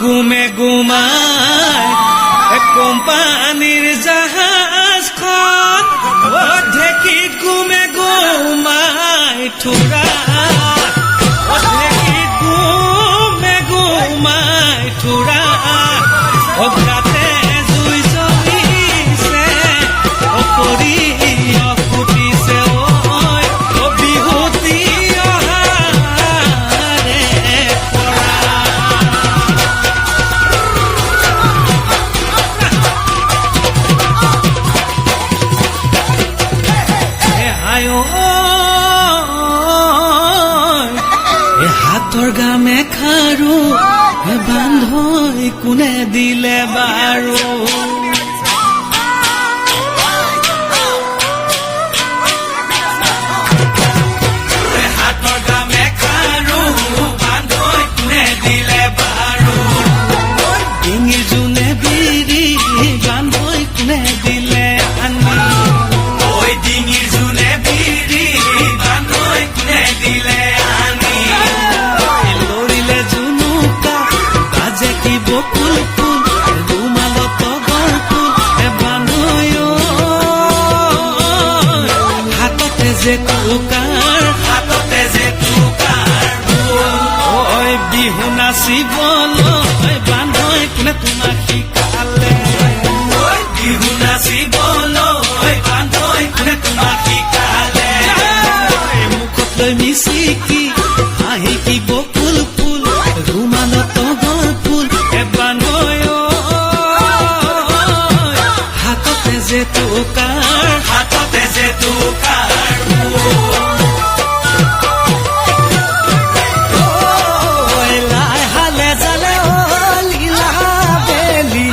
গুমে গুমাই কোম্পানীৰ জাহাজখন ঢেঁকীত গুমে গুমাই থোৰা ঢেঁকীত গুমে গুমাই থোৰা অগ্ৰাতে জুই জ্বলিছে অপৰি ফুটিছে বিহুতি অহাৰে পৰা হাতৰ গামে খাৰু বান্ধৈ কোনে দিলে বাৰু হাতৰ গামে খাৰু বান্ধৈ কোনে দিলে বাৰু ডিঙিৰ জোনে বিৰি বান্ধৈ কোনে দিলে আনি ঐ ডিঙিৰ জোনে বিৰি বান্ধৈ কোনে দিলে আনি লৰিলে জুনুকা বাজে কি বকুল ফুল ৰুমালত তগৰ ফুল বান্ধৈ হাততে যে টুকাৰ ঐ বিহু নাচিবলৈ বান্ধৈ কোনে তোমাক শিকালে বিহু নাচিবলৈ বান্ধৈ কোনে তোমাক শিকালে মুখত লৈ মিচিকি হাঁহি কি বকুল ফুল ৰুমালত তগৰ ফুল বান্ধৈ হাততে যে টুকাৰ লাই হালে জালে লীলা বেলি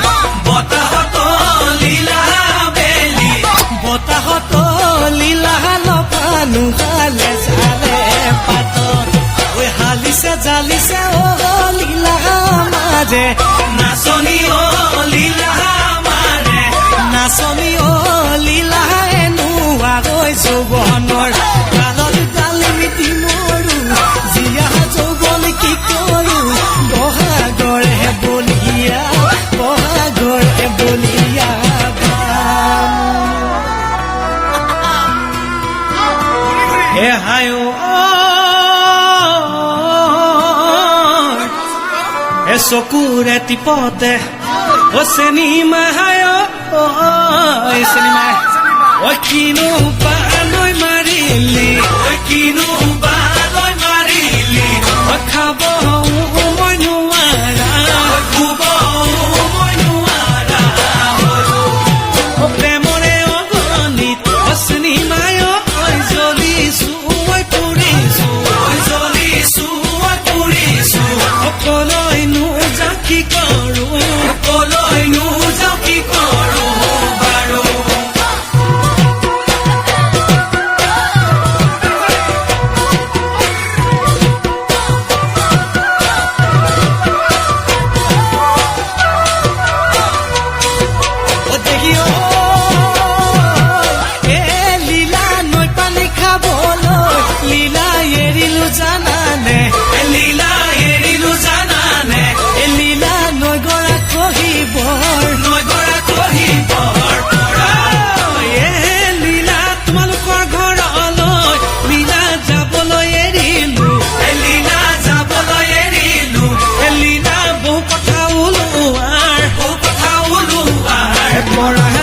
বতাহত লীলা লপানো হালে জালে পাতত ঐ হালিছে জালিছে লীলা মাজে নাচনি লীলা মাৰে নাচনি লীলা এনুৱা গৈ যৌৱনৰ কালত গালি মিটি মৰো জীয়া যৌৱন কি কৰো বহাগৰে বলিয়া হে হায় হে চকুৰে টিপতে চিনেমা হায় চিনেমা কিনো বালৈ মাৰিলি খাব মই নোৱাৰা প্ৰেমৰে অগণিত চিনেমায় জ্বলিছো পৰিছো অকলৈনো যাওঁ কি কৰো বাৰু লীলা এৰিলো জানানে লীলা নৈগৰা কহিবৰ লীলা তোমালোকৰ ঘৰলৈ লীলা যাবলৈ এৰিলো লীলা বহু কথা ওলোৱাৰ পৰা